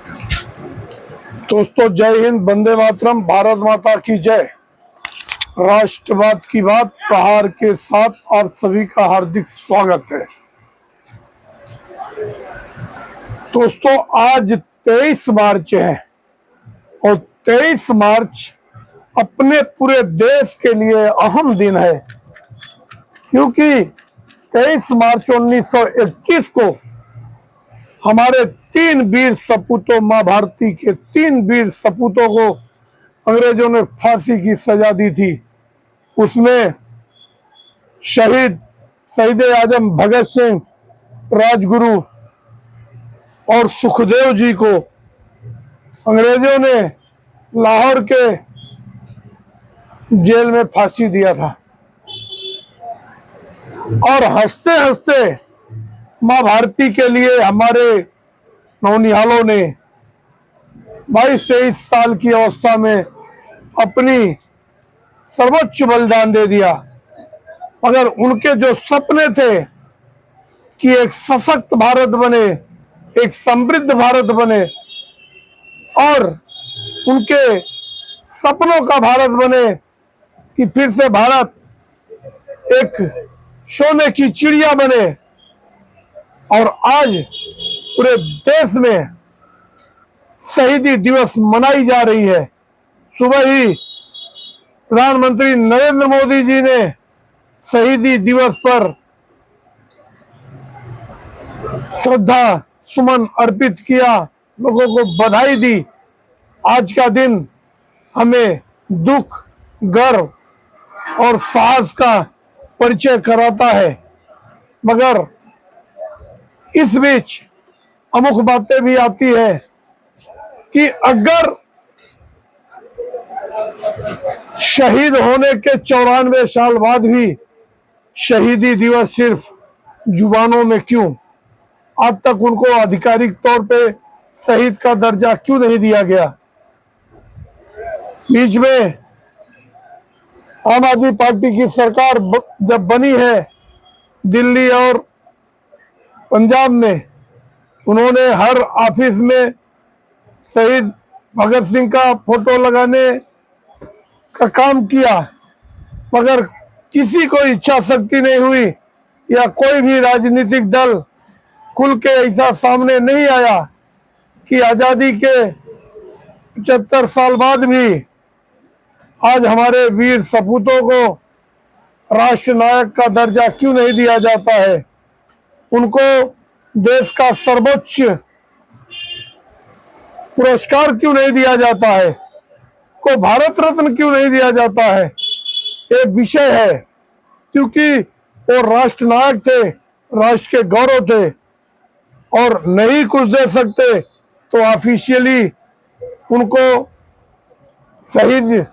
दोस्तों जय हिंद, वंदे मातरम, भारत माता की जय। राष्ट्रवाद की बात प्रहार के साथ आप सभी का हार्दिक स्वागत है। दोस्तों आज 23 मार्च है और 23 मार्च अपने पूरे देश के लिए अहम दिन है, क्योंकि 23 मार्च 1921 को हमारे 3 वीर सपूतों, मां भारती के 3 वीर सपूतों को अंग्रेजों ने फांसी की सजा दी थी। उसमें शहीद आजम भगत सिंह, राजगुरु और सुखदेव जी को अंग्रेजों ने लाहौर के जेल में फांसी दिया था। और हंसते हंसते मां भारती के लिए हमारे नौनिहालों ने 22-23 साल की अवस्था में अपनी सर्वोच्च बलिदान दे दिया। मगर उनके जो सपने थे कि एक सशक्त भारत बने, एक समृद्ध भारत बने और उनके सपनों का भारत बने कि फिर से भारत एक सोने की चिड़िया बने, और आज पूरे देश में शहीदी दिवस मनाई जा रही है। सुबह ही प्रधानमंत्री नरेंद्र मोदी जी ने शहीदी दिवस पर श्रद्धा सुमन अर्पित किया, लोगों को बधाई दी। आज का दिन हमें दुख, गर्व और साहस का परिचय कराता है। मगर इस बीच अमुक बातें भी आती है कि अगर शहीद होने के 94 साल बाद भी शहीदी दिवस सिर्फ जुबानों में क्यों, आज तक उनको आधिकारिक तौर पे शहीद का दर्जा क्यों नहीं दिया गया। बीच में आम आदमी पार्टी की सरकार जब बनी है दिल्ली और पंजाब में, उन्होंने हर ऑफिस में शहीद भगत सिंह का फोटो लगाने का काम किया, मगर किसी को इच्छा शक्ति नहीं हुई या कोई भी राजनीतिक दल खुल के ऐसा सामने नहीं आया कि आजादी के 75 साल बाद भी आज हमारे वीर सपूतों को राष्ट्र नायक का दर्जा क्यों नहीं दिया जाता है, उनको देश का सर्वोच्च पुरस्कार क्यों नहीं दिया जाता है, को भारत रत्न क्यों नहीं दिया जाता है। ये विषय है, क्योंकि वो राष्ट्र नायक थे, राष्ट्र के गौरव थे, और नहीं कुछ दे सकते तो ऑफिशियली उनको शहीद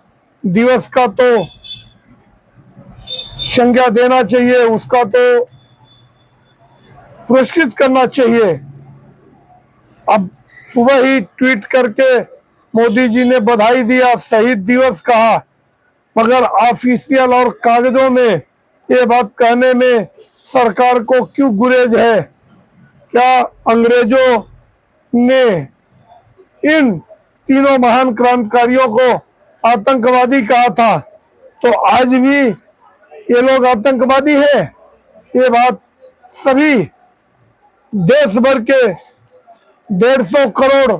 दिवस का तो संज्ञा देना चाहिए, उसका तो पुरस्कृत करना चाहिए। अब सुबह ही ट्वीट करके मोदी जी ने बधाई दिया, शहीद दिवस कहा, मगर ऑफिशियल और कागजों में ये बात कहने में सरकार को क्यों गुरेज है। क्या अंग्रेजों ने इन तीनों महान क्रांतिकारियों को आतंकवादी कहा था, तो आज भी ये लोग आतंकवादी है। ये बात सभी देश भर के 150 करोड़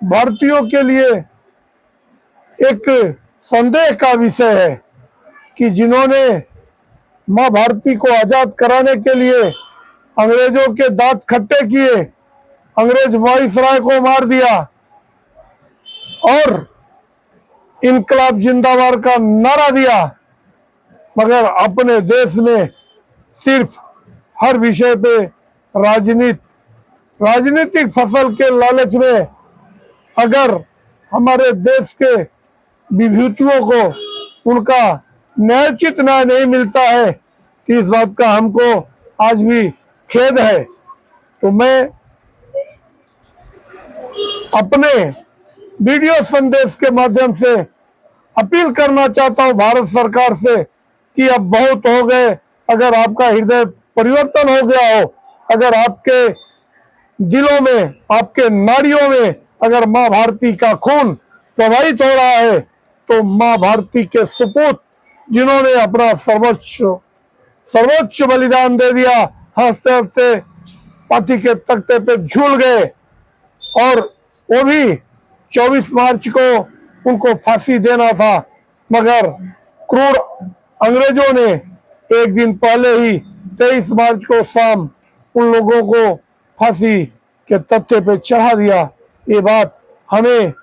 भारतीयों के लिए एक संदेह का विषय है कि जिन्होंने मां भारती को आजाद कराने के लिए अंग्रेजों के दांत खट्टे किए, अंग्रेज वाइसराय को मार दिया और इनकलाब जिंदाबाद का नारा दिया, मगर अपने देश में सिर्फ हर विषय पे राजनीतिक फसल के लालच में अगर हमारे देश के विभूतियों को उनका न्यायोचित न्याय नहीं मिलता है, कि इस बात का हमको आज भी खेद है। तो मैं अपने वीडियो संदेश के माध्यम से अपील करना चाहता हूं भारत सरकार से कि अब बहुत हो गए। अगर आपका हृदय परिवर्तन हो गया हो, अगर आपके दिलों में, आपके नाड़ियों में अगर माँ भारती का खून प्रवाहित हो रहा है तो माँ भारती के सपूत जिन्होंने अपना सर्वोच्च बलिदान दे दिया, हंसते हंसते पार्टी के तख्ते पे झूल गए, और वो भी 24 मार्च को उनको फांसी देना था, मगर क्रूर अंग्रेजों ने एक दिन पहले ही 23 मार्च को शाम उन लोगों को फांसी के तख्ते पे चढ़ा दिया। ये बात हमें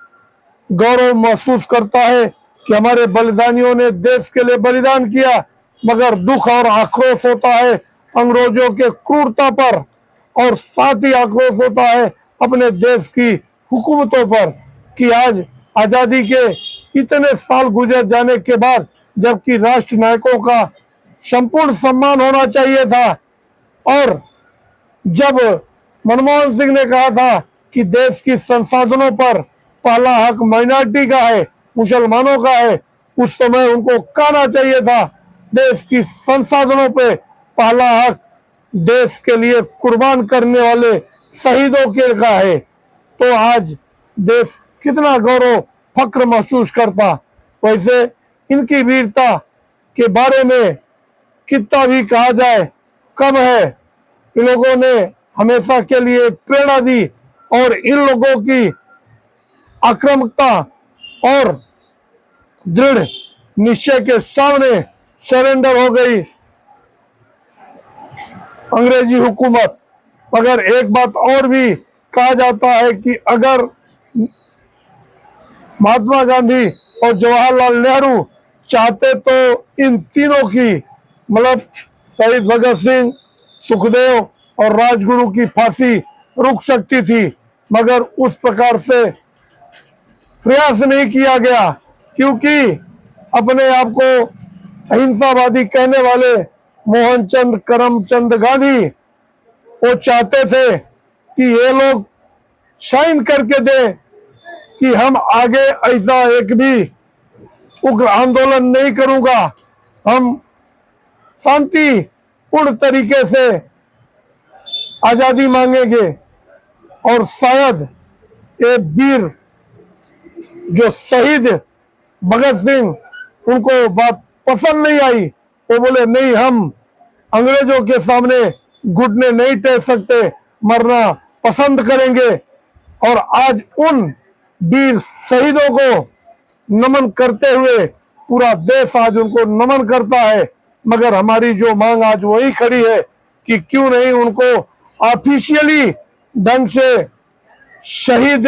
गौरव महसूस करता है कि हमारे बलिदानियों ने देश के लिए बलिदान किया, मगर दुख और आक्रोश होता है अंग्रेजों के क्रूरता पर, और साथ ही आक्रोश होता है अपने देश की हुकूमतों पर कि आज आजादी के इतने साल गुजर जाने के बाद, जबकि राष्ट्र नायकों का संपूर्ण सम्मान होना चाहिए था, और जब मनमोहन सिंह ने कहा था कि देश की संसाधनों पर पहला हक माइनॉरिटी का है, मुसलमानों का है, उस समय उनको कहना चाहिए था देश की संसाधनों पे पहला हक देश के लिए कुर्बान करने वाले शहीदों के का है, तो आज देश कितना गौरव फक्र महसूस करता। वैसे इनकी वीरता के बारे में कितना भी कहा जाए कम है। इन लोगों ने हमेशा के लिए प्रेरणा दी, और इन लोगों की आक्रामकता और दृढ़ निश्चय के सामने सरेंडर हो गई अंग्रेजी हुकूमत। मगर एक बात और भी कहा जाता है कि अगर महात्मा गांधी और जवाहरलाल नेहरू चाहते तो इन तीनों की, मतलब शहीद भगत सिंह, सुखदेव और राजगुरु की फांसी रुक सकती थी, मगर उस प्रकार से प्रयास नहीं किया गया, क्योंकि अपने आप को अहिंसावादी कहने वाले मोहनचंद करमचंद गांधी वो चाहते थे कि ये लोग साइन करके दे कि हम आगे ऐसा एक भी उग्र आंदोलन नहीं करूंगा, हम शांतिपूर्ण तरीके से आजादी मांगेंगे। और शायद ये वीर जो शहीद भगत सिंह, उनको बात पसंद नहीं आई, वो बोले नहीं, हम अंग्रेजों के सामने घुटने नहीं टेक सकते, मरना पसंद करेंगे। और आज उन वीर शहीदों को नमन करते हुए पूरा देश आज उनको नमन करता है, मगर हमारी जो मांग आज वही खड़ी है कि क्यों नहीं उनको ऑफिशियली ढंग से शहीद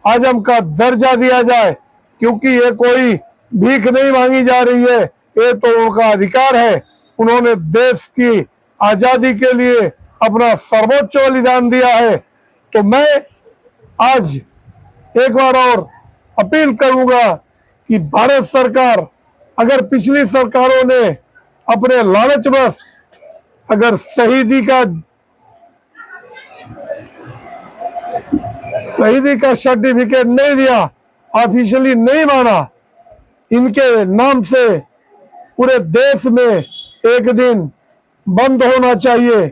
आजम का दर्जा दिया जाए, क्योंकि ये कोई भीख नहीं मांगी जा रही है, ये तो उनका अधिकार है। उन्होंने देश की आजादी के लिए अपना सर्वोच्च बलिदान दिया है। तो मैं आज एक बार और अपील करूंगा कि भारत सरकार, अगर पिछली सरकारों ने अपने लालचवश अगर शहीदी का सर्टिफिकेट नहीं दिया, ऑफिशियली नहीं माना, इनके नाम से पूरे देश में एक दिन बंद होना चाहिए,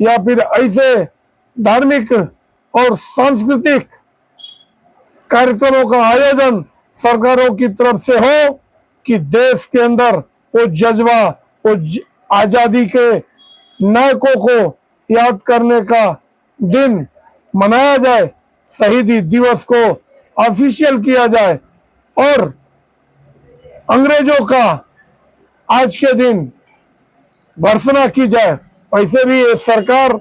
या फिर ऐसे धार्मिक और सांस्कृतिक कार्यक्रमों का आयोजन सरकारों की तरफ से हो कि देश के अंदर वो जज्बा, वो आजादी के नायकों को याद करने का दिन मनाया जाए, शहीदी दिवस को ऑफिशियल किया जाए, और अंग्रेजों का आज के दिन भर्त्सना की जाए। वैसे भी ये सरकार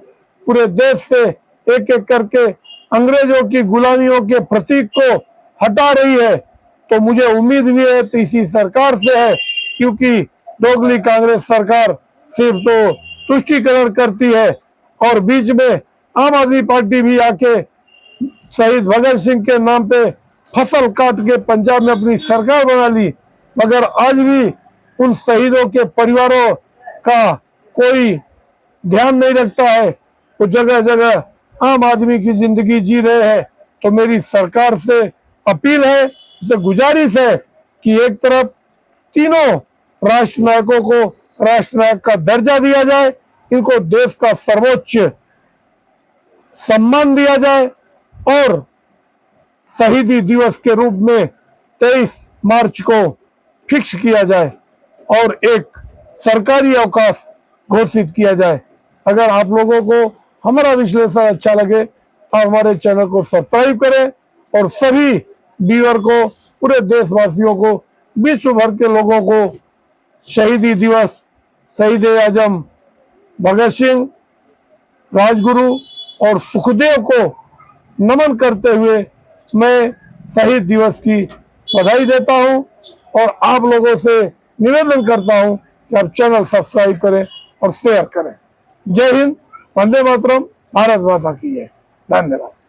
पूरे देश से एक एक करके अंग्रेजों की गुलामियों के प्रतीक को हटा रही है, तो मुझे उम्मीद भी है तो इसी सरकार से है, क्योंकि दोगली कांग्रेस सरकार सिर्फ तो तुष्टीकरण करती है, और बीच में आम आदमी पार्टी भी आके शहीद भगत सिंह के नाम पे फसल काट के पंजाब में अपनी सरकार बना ली, मगर आज भी उन शहीदों के परिवारों का कोई ध्यान नहीं रखता है। वो जगह जगह आम आदमी की जिंदगी जी रहे हैं। तो मेरी सरकार से अपील है, से गुजारिश है कि एक तरफ तीनों राष्ट्र नायकों को राष्ट्र नायक का दर्जा दिया जाए, इनको देश का सर्वोच्च सम्मान दिया जाए, और शहीदी दिवस के रूप में 23 मार्च को फिक्स किया जाए और एक सरकारी अवकाश घोषित किया जाए। अगर आप लोगों को हमारा विश्लेषण अच्छा लगे तो हमारे चैनल को सब्सक्राइब करें और सभी व्यूअर को, पूरे देशवासियों को, विश्व भर के लोगों को शहीदी दिवस, शहीद आजम भगत सिंह, राजगुरु और सुखदेव को नमन करते हुए मैं शहीद दिवस की बधाई देता हूं और आप लोगों से निवेदन करता हूं कि आप चैनल सब्सक्राइब करें और शेयर करें। जय हिंद, वंदे मातरम, भारत माता की जय। धन्यवाद।